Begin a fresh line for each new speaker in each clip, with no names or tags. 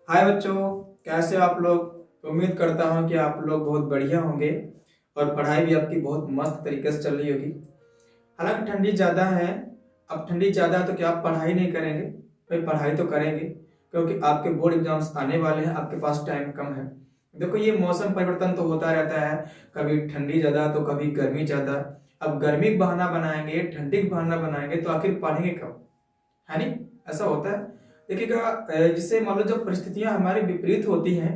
हाय बच्चों, कैसे हो आप लोग। उम्मीद करता हूँ कि आप लोग बहुत बढ़िया होंगे और पढ़ाई भी आपकी बहुत मस्त तरीके से चल रही होगी। हालांकि ठंडी ज़्यादा है। अब ठंडी ज़्यादा है तो क्या आप पढ़ाई नहीं करेंगे? भाई पढ़ाई तो करेंगे, क्योंकि आपके बोर्ड एग्जाम्स आने वाले हैं, आपके पास टाइम कम है। देखो, ये मौसम परिवर्तन तो होता रहता है, कभी ठंडी ज़्यादा तो कभी गर्मी ज़्यादा। अब गर्मी का बहाना बनाएंगे, ठंडी का बहाना बनाएंगे तो आखिर पढ़ेंगे कब? है नहीं? ऐसा होता है। देखिएगा, जिससे मान लो जब परिस्थितियां हमारी विपरीत होती हैं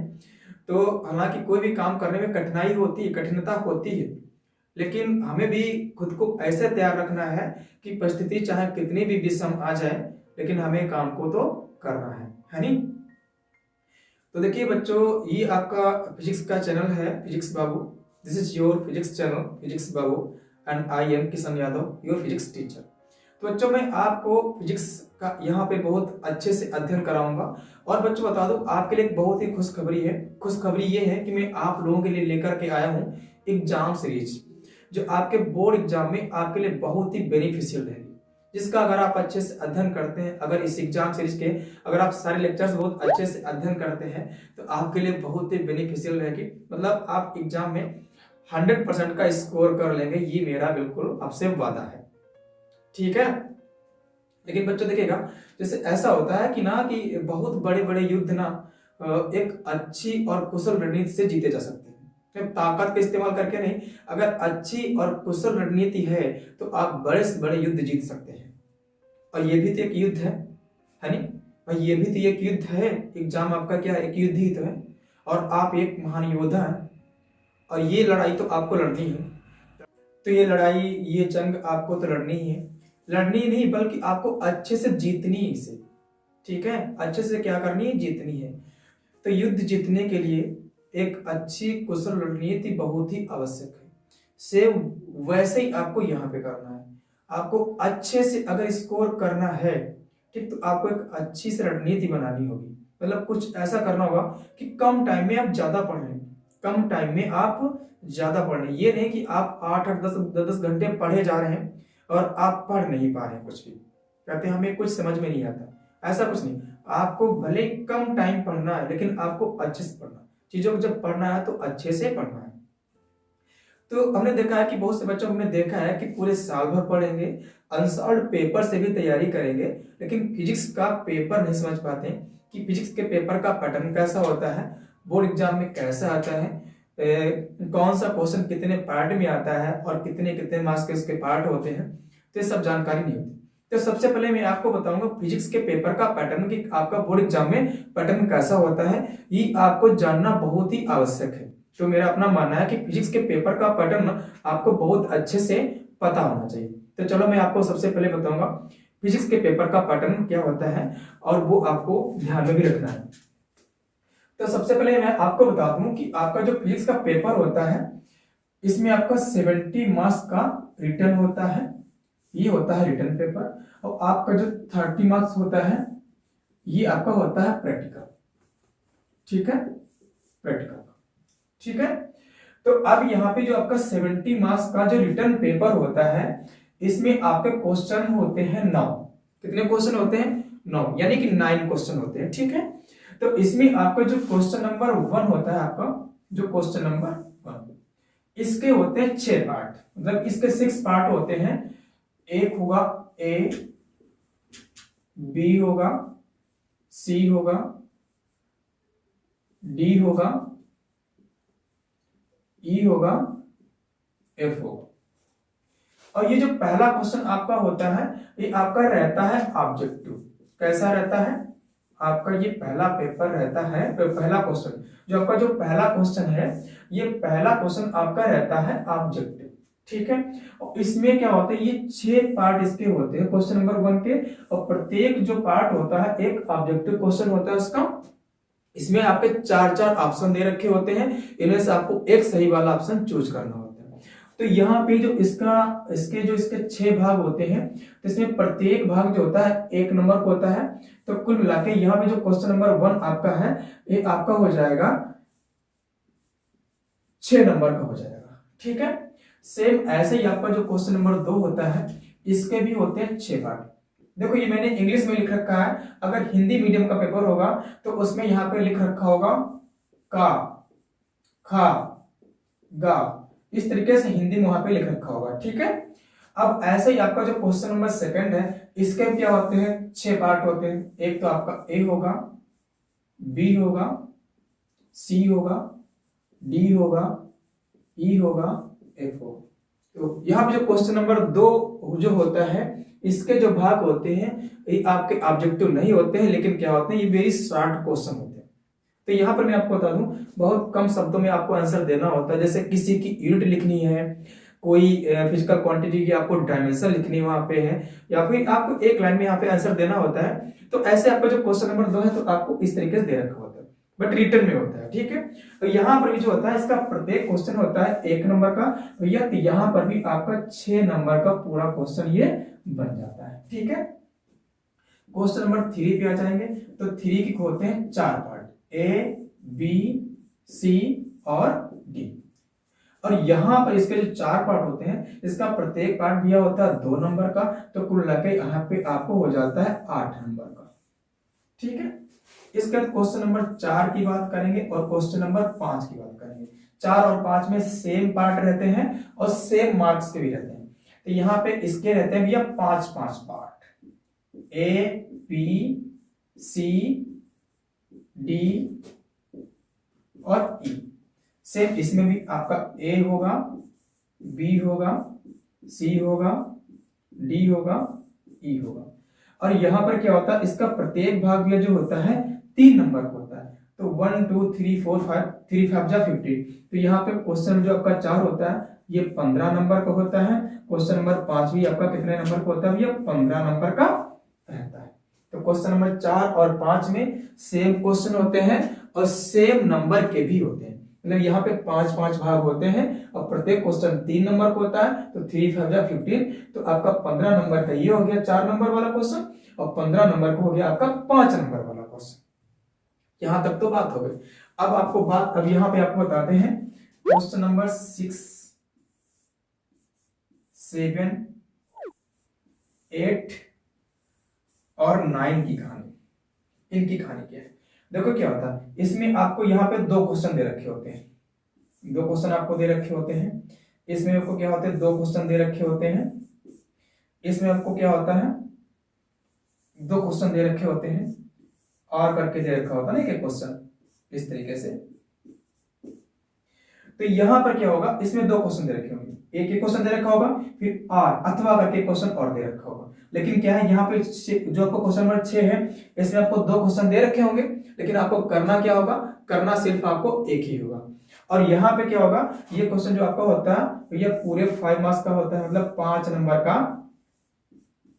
तो हालांकि कोई भी काम करने में कठिनाई होती है, कठिनता होती है, लेकिन हमें भी खुद को ऐसे तैयार रखना है कि परिस्थिति चाहे कितनी भी विषम आ जाए, लेकिन हमें काम को तो करना है नहीं? तो देखिए बच्चों, ये आपका फिजिक्स का चैनल है, physics Babu. This is your physics channel, physics Babu, and I am Kishan Yadav, your physics teacher. तो बच्चों, मैं आपको फिजिक्स का यहाँ पे बहुत अच्छे से अध्ययन कराऊंगा। और बच्चों बता दूं, आपके लिए एक बहुत ही खुशखबरी है। खुशखबरी ये है कि मैं आप लोगों के लिए लेकर के आया हूँ एग्जाम सीरीज, जो आपके बोर्ड एग्जाम में आपके लिए बहुत ही बेनिफिशियल रहेगी। जिसका अगर आप अच्छे से अध्ययन करते हैं, अगर इस एग्जाम सीरीज के अगर आप सारे लेक्चर्स बहुत अच्छे से अध्ययन करते हैं तो आपके लिए बहुत ही बेनिफिशियल रहेगी। मतलब आप एग्जाम में 100% का स्कोर कर लेंगे, ये मेरा बिल्कुल आपसे वादा है। ठीक है? लेकिन बच्चों देखिएगा, जैसे ऐसा होता है कि ना कि बहुत बड़े बड़े युद्ध ना एक अच्छी और कुशल रणनीति से जीते जा सकते हैं। सिर्फ ताकत का इस्तेमाल करके नहीं, अगर अच्छी और कुशल रणनीति है तो आप बड़े से बड़े युद्ध जीत सकते हैं। और ये भी तो एक युद्ध है नहीं भाई? ये भी तो एक युद्ध है। एग्जाम आपका क्या है? एक युद्ध ही तो है। और आप एक महान योद्धा हैं और ये लड़ाई तो आपको लड़नी है। तो ये लड़ाई, ये जंग आपको तो लड़नी ही है। लड़नी नहीं बल्कि आपको अच्छे से जीतनी है इसे। ठीक है? अच्छे से क्या करनी है? जीतनी है। तो युद्ध जीतने के लिए एक अच्छी कुशल रणनीति बहुत ही आवश्यक है। सेम वैसे ही आपको यहाँ पे करना है। आपको अच्छे से अगर स्कोर करना है, ठीक, तो आपको एक अच्छी सी रणनीति बनानी होगी। मतलब कुछ ऐसा करना होगा कि कम टाइम में आप ज्यादा पढ़ लें। कम टाइम में आप ज्यादा पढ़ लें। ये नहीं कि आप 8-8 10-10 घंटे पढ़े जा रहे हैं और आप पढ़ नहीं पा रहे हैं कुछ भी, कहते हैं हमें कुछ समझ में नहीं आता। ऐसा कुछ नहीं। आपको भले कम टाइम पढ़ना है, लेकिन आपको अच्छे से पढ़ना है। चीजों को जब पढ़ना है तो अच्छे से पढ़ना है। तो हमने देखा है कि बहुत से बच्चों हमने देखा है कि पूरे साल भर पढ़ेंगे, अनसॉल्व्ड पेपर से भी तैयारी करेंगे, लेकिन फिजिक्स का पेपर नहीं समझ पाते कि फिजिक्स के पेपर का पैटर्न कैसा होता है, बोर्ड एग्जाम में कैसा आता है, कौन सा क्वेश्चन कितने पार्ट में आता है और कितने कितने मार्क्स के उसके पार्ट होते हैं। तो ये सब जानकारी नहीं होती। तो सबसे पहले मैं आपको बताऊंगा फिजिक्स के पेपर का पैटर्न, कि आपका बोर्ड एग्जाम में पैटर्न कैसा होता है, ये आपको जानना बहुत ही आवश्यक है। तो मेरा अपना मानना है कि फिजिक्स के पेपर का पैटर्न आपको बहुत अच्छे से पता होना चाहिए। तो चलो मैं आपको सबसे पहले बताऊंगा फिजिक्स के पेपर का पैटर्न क्या होता है, और वो आपको ध्यान में भी रखना है। तो सबसे पहले मैं आपको बता दूं कि आपका जो फिजिक्स का पेपर होता है, इसमें आपका 70 मार्क्स का रिटर्न होता है। ये होता है रिटर्न पेपर। और आपका जो 30 मार्क्स होता है, ये आपका होता है प्रैक्टिकल। ठीक है? प्रैक्टिकल। ठीक है? तो अब यहाँ पे जो आपका 70 मार्क्स का जो रिटर्न पेपर होता है, इसमें आपके क्वेश्चन होते हैं 9। कितने क्वेश्चन होते हैं? 9, यानी कि 9 क्वेश्चन होते हैं। ठीक है? तो इसमें आपका जो क्वेश्चन नंबर 1 होता है, आपका जो क्वेश्चन नंबर 1, इसके होते हैं 6 पार्ट। मतलब इसके 6 पार्ट होते हैं। एक होगा ए, बी होगा, सी होगा, डी होगा, ई होगा, एफ होगा। और ये जो पहला क्वेश्चन आपका होता है, ये आपका रहता है ऑब्जेक्टिव। कैसा रहता है? आपका ये पहला पेपर रहता है, पहला क्वेश्चन जो आपका जो पहला क्वेश्चन है, ये पहला क्वेश्चन आपका रहता है ऑब्जेक्टिव। ठीक है? और इसमें क्या होता है, ये 6 पार्ट इसके होते हैं क्वेश्चन नंबर 1 के, और प्रत्येक जो पार्ट होता है एक ऑब्जेक्टिव क्वेश्चन होता है उसका। इसमें आपके 4-4 ऑप्शन दे रखे होते हैं, इनमें से आपको एक सही वाला ऑप्शन चूज करना होता है। तो यहाँ पे जो इसके 6 भाग होते हैं, तो इसमें प्रत्येक भाग जो होता है 1 नंबर का होता है। तो कुल मिला के यहाँ पे जो क्वेश्चन नंबर 1 आपका है, ये आपका हो जाएगा 6 नंबर का हो जाएगा। ठीक है? सेम ऐसे ही आपका जो क्वेश्चन नंबर 2 होता है, इसके भी होते हैं 6 पार्ट। देखो ये मैंने इंग्लिश में लिख रखा है, अगर हिंदी मीडियम का पेपर होगा तो उसमें यहाँ पे लिख रखा होगा का, खा, गा, इस तरीके से हिंदी में वहां पे लिख रखा होगा, ठीक है। अब ऐसे ही आपका जो क्वेश्चन नंबर सेकंड है, इसके क्या होते हैं, 6 पार्ट होते हैं। एक तो आपका ए होगा, बी होगा, सी होगा, डी होगा, ई होगा, एफ होगा। तो यहाँ पे जो क्वेश्चन नंबर 2 जो होता है, इसके जो भाग होते हैं ये आपके ऑब्जेक्टिव नहीं होते हैं, लेकिन क्या होते हैं, ये वेरी शॉर्ट क्वेश्चन होते हैं। तो यहाँ पर मैं आपको बता दूं, बहुत कम शब्दों में आपको आंसर देना होता है। जैसे किसी की यूनिट लिखनी है, कोई फिजिकल क्वांटिटी की आपको डायमेंशन लिखनी वहां पे है, या फिर आपको एक लाइन में यहाँ पे आंसर देना होता है। तो ऐसे आपका जो क्वेश्चन नंबर 2 है तो आपको इस तरीके से दे रखा होता है, बट रिटर्न में होता है, ठीक है। तो यहाँ पर भी जो होता है, इसका प्रत्येक क्वेश्चन होता है 1 नंबर का, भैया तो यहाँ पर भी आपका 6 नंबर का पूरा क्वेश्चन ये बन जाता है, ठीक है। क्वेश्चन नंबर 3 पे आ जाएंगे, तो 3 के होते हैं 4 पार्ट, ए, बी, सी और डी। और यहां पर इसके जो 4 पार्ट होते हैं, इसका प्रत्येक पार्ट दिया होता है 2 नंबर का, तो कुल मिलाकर यहाँ पे आपको हो जाता है 8 नंबर का, ठीक है। इसके बाद क्वेश्चन नंबर 4 की बात करेंगे और क्वेश्चन नंबर 5 की बात करेंगे। 4 और 5 में सेम पार्ट रहते हैं और सेम मार्क्स के भी रहते हैं। तो यहाँ पे इसके रहते हैं भैया 5-5 पार्ट, ए, बी, सी, डी और ई। सेम इसमें भी आपका ए होगा, बी होगा, सी होगा, डी होगा, ई होगा। और यहां पर क्या होता है, इसका प्रत्येक भाग जो होता है 3 नंबर का होता है। तो 1 2 3 4 5, 3 5 जा 15। तो यहाँ पे क्वेश्चन जो आपका 4 होता है ये 15 नंबर का होता है। क्वेश्चन नंबर 5 भी आपका कितने नंबर का होता है, ये 15 नंबर का रहता है। तो क्वेश्चन नंबर 4 और 5 में सेम क्वेश्चन होते हैं और सेम नंबर के भी होते हैं। मतलब यहाँ पे 5-5 भाग होते हैं और प्रत्येक क्वेश्चन 3 नंबर का होता है। तो 3 5 जा 15, तो आपका 15 नंबर का ये हो गया 4 नंबर वाला क्वेश्चन, और 15 नंबर का हो गया आपका 5 नंबर वाला क्वेश्चन। यहां तक तो बात हो गई। अब आपको बात, अब यहाँ पे आपको बताते हैं क्वेश्चन नंबर 6, 7, 8 और 9 की कहानी। इनकी कहानी क्या है, देखो क्या होता है, इसमें आपको यहाँ पे 2 क्वेश्चन दे रखे होते हैं। 2 क्वेश्चन आपको दे रखे होते हैं। इसमें आपको क्या होते हैं, 2 क्वेश्चन दे रखे होते हैं। इसमें आपको क्या होता है, 2 क्वेश्चन दे रखे होते हैं और करके दे रखा होता है ना, एक क्वेश्चन इस तरीके से। तो यहां पर क्या होगा, इसमें 2 क्वेश्चन दे रखे होंगे, एक क्वेश्चन दे रखा होगा, फिर आर अथवा करके क्वेश्चन और दे रखा होगा। लेकिन क्या है, यहाँ पे जो आपको क्वेश्चन नंबर 6 है, इसमें आपको 2 क्वेश्चन दे रखे होंगे, लेकिन आपको करना क्या होगा, करना सिर्फ आपको एक ही होगा। और यहाँ पे क्या होगा, ये क्वेश्चन जो आपका होता है तो ये पूरे 5 मार्क्स का होता है, मतलब 5 नंबर का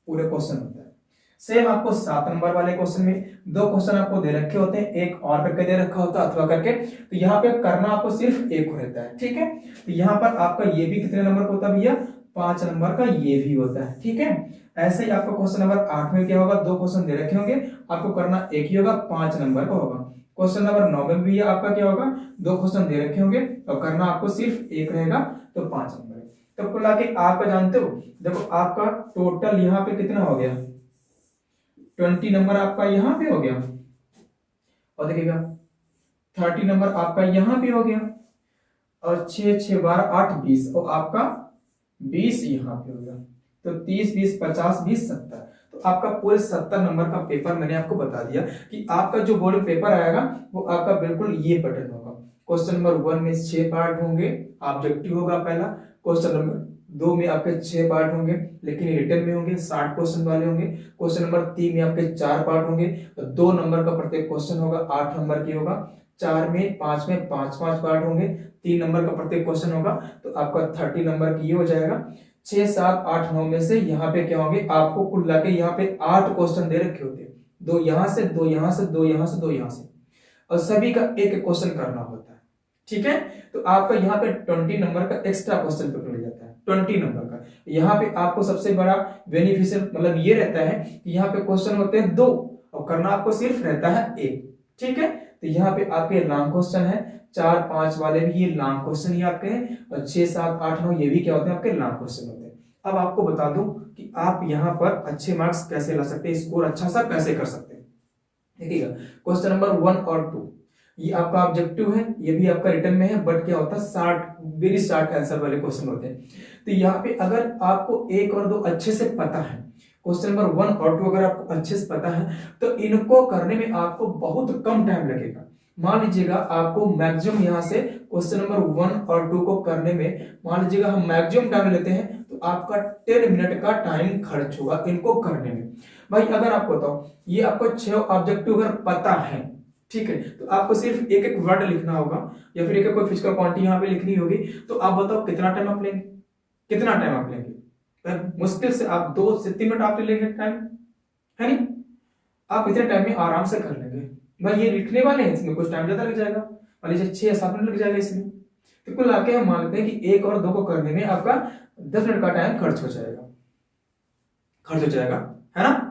पूरे क्वेश्चन होता है। सेम आपको 7 नंबर वाले क्वेश्चन में 2 क्वेश्चन आपको दे रखे होते हैं, एक और करके दे रखा होता है अथवा करके। तो यहाँ पे करना आपको सिर्फ एक रहता है, ठीक है। तो यहाँ पर आपका ये भी कितने नंबर का होता है भैया, 5 नंबर का ये भी होता है, ठीक है। ऐसे ही आपको क्वेश्चन नंबर 8 में क्या होगा, 2 क्वेश्चन दे रखे होंगे, आपको करना एक ही होगा, 5 नंबर का होगा। क्वेश्चन नंबर 9 में भी आपका क्या होगा, 2 क्वेश्चन दे रखे होंगे और करना आपको सिर्फ एक रहेगा, तो 5 नंबर। तो कुल मिला आपका जानते हो, देखो आपका टोटल यहाँ पे कितना हो गया, 20 नंबर आपका यहाँ पे हो गया, और देखिएगा 30 नंबर आपका यहाँ पे हो गया, और 6 6 12 8 20, और आपका 20 यहाँ पे हो गया। तो 30 20 50 20 70, तो आपका पूरे 70 नंबर का पेपर मैंने आपको बता दिया कि आपका जो बोर्ड पेपर आएगा वो आपका बिल्कुल ये पैटर्न होगा। क्वेश्चन नंबर 1 में 6 पार्ट होंगे, ऑब्जेक्टिव होगा पहला। क्वेश्चन नंबर 2 में आपके 6 पार्ट होंगे, लेकिन रिटर्न में होंगे, 60 क्वेश्चन वाले होंगे। क्वेश्चन नंबर 3 में आपके 4 पार्ट होंगे, तो 2 नंबर का प्रत्येक क्वेश्चन होगा, 8 नंबर की होगा। 4 में 5 में 5 पार्ट होंगे, 3 नंबर का प्रत्येक क्वेश्चन होगा, तो आपका 30 नंबर की ये हो जाएगा। 6 7 8 9 में से यहाँ पे क्या होंगे, आपको कुल मिला के यहाँ पे 8 क्वेश्चन दे रखे होते हैं, 2 यहाँ से 2 यहाँ से 2 यहाँ से 2 यहाँ से, और सभी का एक क्वेश्चन करना होता है, ठीक है। तो आपका यहाँ पे 20 नंबर का एक्स्ट्रा क्वेश्चन पेपर मिल जाता है, 20 नंबर का। यहाँ पे आपको सबसे बड़ा बेनिफिशियल मतलब ये रहता है कि यहाँ पे क्वेश्चन होते हैं 2 और करना आपको सिर्फ रहता है 1, ठीक है। तो यहाँ पे आपके लॉन्ग क्वेश्चन है, 4 5 वाले भी ये लॉन्ग क्वेश्चन ही आपके हैं, और 6 7 8 9 ये भी क्या होते हैं, आपके लॉन्ग क्वेश्चन होते हैं। अब आपको बता दूं कि आप यहाँ पर अच्छे मार्क्स कैसे ला सकते हैं, स्कोर अच्छा सा कैसे कर सकते हैं। देखिएगा क्वेश्चन नंबर 1 और 2 ये आपका ऑब्जेक्टिव है, ये भी आपका रिटर्न में है, बट क्या होता है वेरी शॉर्ट आंसर वाले क्वेश्चन होते हैं। तो यहाँ पे अगर आपको 1 और 2 अच्छे से पता है, क्वेश्चन नंबर 1 और 2 अगर आपको अच्छे से पता है तो इनको करने में आपको बहुत कम टाइम लगेगा। मान लीजिएगा आपको मैक्सिमम यहाँ से क्वेश्चन नंबर 1 और 2 को करने में मान लीजिएगा हम मैक्सिमम टाइम लेते हैं तो आपका 10 मिनट का टाइम खर्च होगा इनको करने में। भाई अगर आपको बताओ ये आपको 6 ऑब्जेक्टिव अगर पता है, ठीक है, तो आपको सिर्फ एक एक वर्ड लिखना होगा या फिर एक एक कोई फिजिकल क्वांटिटी यहाँ पे लिखनी होगी। तो आप बताओ कितना टाइम आप लेंगे, कितना टाइम आप लेंगे? मुश्किल से आप 2 से 3 मिनट आप ले लेंगे टाइम, है नहीं? आप इतने टाइम में आराम से कर लेंगे। भाई ये लिखने वाले हैं, इसमें कुछ टाइम ज्यादा लग जाएगा, मान लीजिए 6 या 7 मिनट लग जाएगा इसमें। तो कुल आके हम मानते हैं कि 1 और 2 को करने में आपका 10 मिनट का टाइम खर्च हो जाएगा, है ना?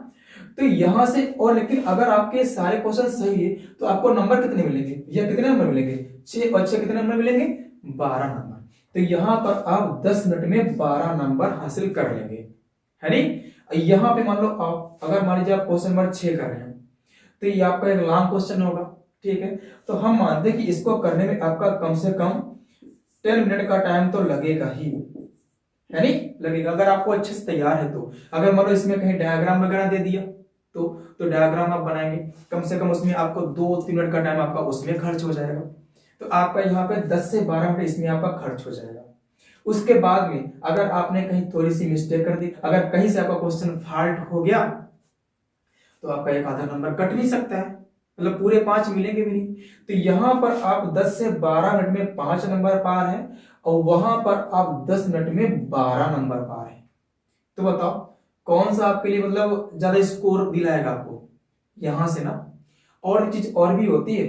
तो यहां से और लेकिन अगर आपके सारे क्वेश्चन सही है तो आपको नंबर कितने मिलेंगे, या कितने नंबर मिलेंगे? 6 और 6 कितने नंबर मिलेंगे? 12 नंबर। तो यहां पर आप 10 मिनट में 12 नंबर हासिल कर लेंगे, है नहीं? यहां पे मान लो आप अगर मान लीजिए आप क्वेश्चन नंबर 6 कर रहे हैं तो ये आपका एक लॉन्ग क्वेश्चन होगा, ठीक है? तो हम मानते हैं कि इसको करने में आपका कम से कम 10 मिनट का टाइम तो लगेगा ही, है नहीं? लगेगा अगर आपको अच्छे से तैयार है तो। अगर मान लो इसमें कहीं डायग्राम वगैरह दे दिया तो डायग्राम आप बनाएंगे, कम से कम उसमें आपको 2-3 मिनट का टाइम आपका उसमें खर्च हो जाएगा। तो आपका यहाँ पे 10 से 12 मिनट इसमें आपका खर्च हो जाएगा। उसके बाद में अगर आपने कहीं थोड़ी सी मिस्टेक कर दी, अगर कहीं से आपका क्वेश्चन फॉल्ट हो गया तो आपका एक आधा नंबर कट भी सकता है, मतलब पूरे 5 मिलेंगे भी नहीं। तो यहां पर आप 10 से 12 मिनट में 5 नंबर पार है और वहां पर आप 10 मिनट में 12 नंबर पार है। तो बताओ कौन सा आपके लिए मतलब ज्यादा स्कोर दिलाएगा आपको? यहां से ना। और चीज और भी होती है,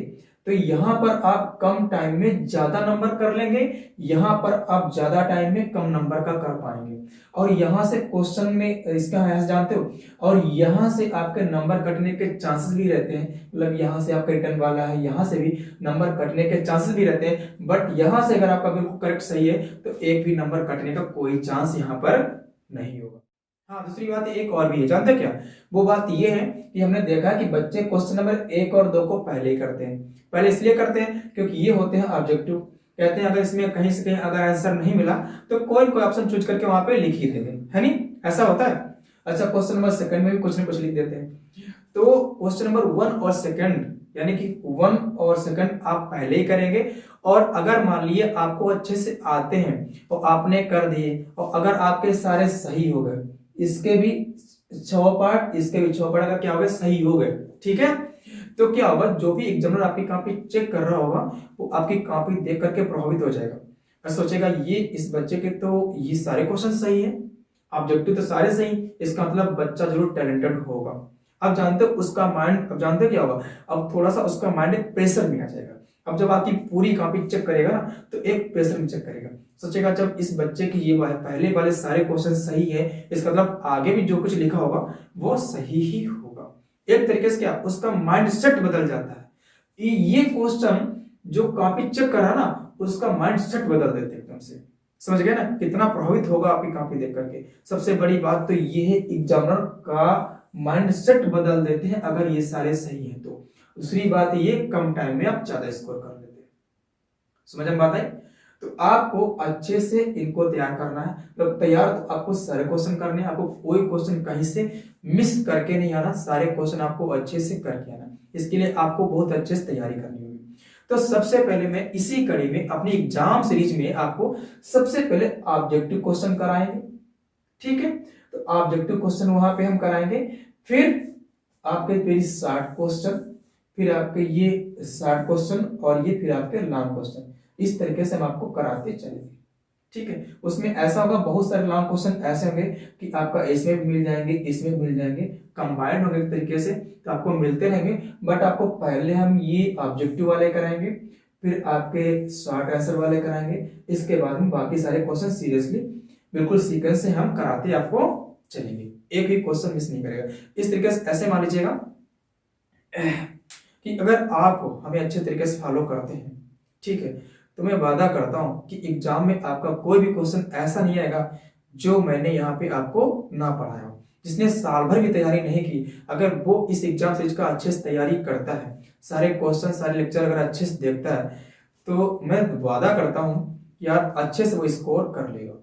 तो यहां पर आप कम टाइम में ज्यादा नंबर कर लेंगे, यहां पर आप ज्यादा टाइम में कम नंबर का कर पाएंगे। और यहां से क्वेश्चन में इसका है जानते हो, और यहां से आपके नंबर कटने के चांसेस भी रहते हैं, मतलब यहां से आपका रिटर्न वाला है, यहां से भी नंबर कटने के चांसेस भी रहते हैं। बट यहां से अगर आपका बिल्कुल करेक्ट सही है तो एक भी नंबर कटने का कोई चांस यहां पर नहीं होगा। हाँ, दूसरी बात एक और भी है, जानते क्या? वो बात ये है कि हमने देखा कि बच्चे क्वेश्चन नंबर 1 और 2 को पहले ही करते हैं। पहले इसलिए करते हैं क्योंकि ये होते हैं ऑब्जेक्टिव। कहते हैं अगर इसमें कहीं से कहीं अगर आंसर नहीं मिला तो कोई ऑप्शन चूज करके वहां पे लिख ही देते हैं, है नहीं? ऐसा होता है। अच्छा, क्वेश्चन नंबर 2 में भी कुछ ना कुछ लिख देते हैं। तो क्वेश्चन नंबर 1 और 2 यानी कि 1 और 2 आप पहले ही करेंगे। और अगर मान लिए आपको अच्छे से आते हैं और आपने कर दिए और अगर आपके सारे सही हो गए, इसके भी 6 पार्ट इसके भी 6 पार्ट अगर क्या हो गए, सही हो गए, ठीक है, तो क्या होगा, जो भी एग्जामिनर आपकी कॉपी चेक कर रहा होगा वो आपकी कॉपी देख करके प्रभावित हो जाएगा और सोचेगा ये इस बच्चे के तो ये सारे क्वेश्चन सही है, ऑब्जेक्टिव तो सारे सही, इसका मतलब बच्चा जरूर टैलेंटेड होगा। अब जानते हो उसका माइंड, अब जानते हो क्या होगा, अब थोड़ा सा उसका माइंड प्रेशर में आ जाएगा। अब जब आपकी पूरी कॉपी चेक करेगा ना तो एक प्रेशर में चेक करेगा, सोचेगा जब इस बच्चे की ये पहले वाले सारे क्वेश्चन सही है, इसका मतलब आगे भी जो कुछ लिखा होगा वो सही ही होगा। एक तरीके से क्या उसका माइंड सेट बदल जाता है। ये क्वेश्चन जो कॉपी चेक करा ना उसका माइंड सेट बदल देते एकदम से, समझ गए ना कितना प्रभावित होगा आपकी कॉपी देख करके। सबसे बड़ी बात तो ये है एग्जामिनर का माइंड सेट बदल देते हैं अगर ये सारे सही हैं तो। दूसरी बात ये कम टाइम में आप ज्यादा स्कोर कर लेते हैं। समझ में बात आई? तो आपको अच्छे से इनको तैयार करना है। तो तैयार तो आपको सारे क्वेश्चन करने हैं, आपको कोई क्वेश्चन कहीं से मिस करके नहीं आना, सारे क्वेश्चन आपको अच्छे से करके आना। इसके लिए आपको बहुत अच्छे से तैयारी करनी होगी। तो सबसे पहले मैं इसी कड़ी में अपनी एग्जाम सीरीज में आपको सबसे पहले ऑब्जेक्टिव क्वेश्चन कराएंगे, ठीक है? तो ऑब्जेक्टिव क्वेश्चन वहां पे हम कराएंगे, फिर आपके पेज 60 क्वेश्चन, फिर आपके ये 60 क्वेश्चन और ये फिर आपके लॉन्ग क्वेश्चन, इस तरीके से हम आपको कराते चलेंगे, ठीक है? उसमें ऐसा होगा बहुत सारे लॉन्ग क्वेश्चन ऐसे होंगे कि आपका इसमें भी मिल जाएंगे, इसमें भी मिल जाएंगे, कंबाइंड होंगे एक तरीके से, तो आपको मिलते रहेंगे। बट आपको पहले हम ये ऑब्जेक्टिव वाले कराएंगे, फिर आपके शॉर्ट आंसर वाले कराएंगे, इसके बाद में बाकी सारे क्वेश्चन सीरियसली बिल्कुल सीक्वेंस से हम कराते आपको चलेंगे, एक भी क्वेश्चन मिस नहीं करेगा। इस तरीके से ऐसे मान लीजिएगा कि अगर आप हमें अच्छे तरीके से फॉलो करते हैं, ठीक है, तो मैं वादा करता हूं कि एग्जाम में आपका कोई भी क्वेश्चन ऐसा नहीं आएगा जो मैंने यहाँ पे आपको ना पढ़ाया हो। जिसने साल भर भी तैयारी नहीं की, अगर वो इस एग्जाम सीरीज का अच्छे से तैयारी करता है, सारे क्वेश्चन सारे लेक्चर अगर अच्छे से देखता है, तो मैं वादा करता हूँ कि यार अच्छे से वो स्कोर कर लेगा।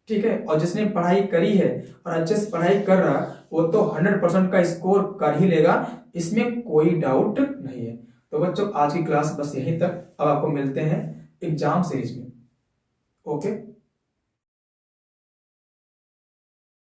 ठीक है, और जिसने पढ़ाई करी है और अच्छे से पढ़ाई कर रहा, वो तो 100% का स्कोर कर ही लेगा, इसमें कोई डाउट नहीं है। तो बच्चों आज की क्लास बस यहीं तक। अब आपको मिलते हैं एग्जाम सीरीज में। ओके।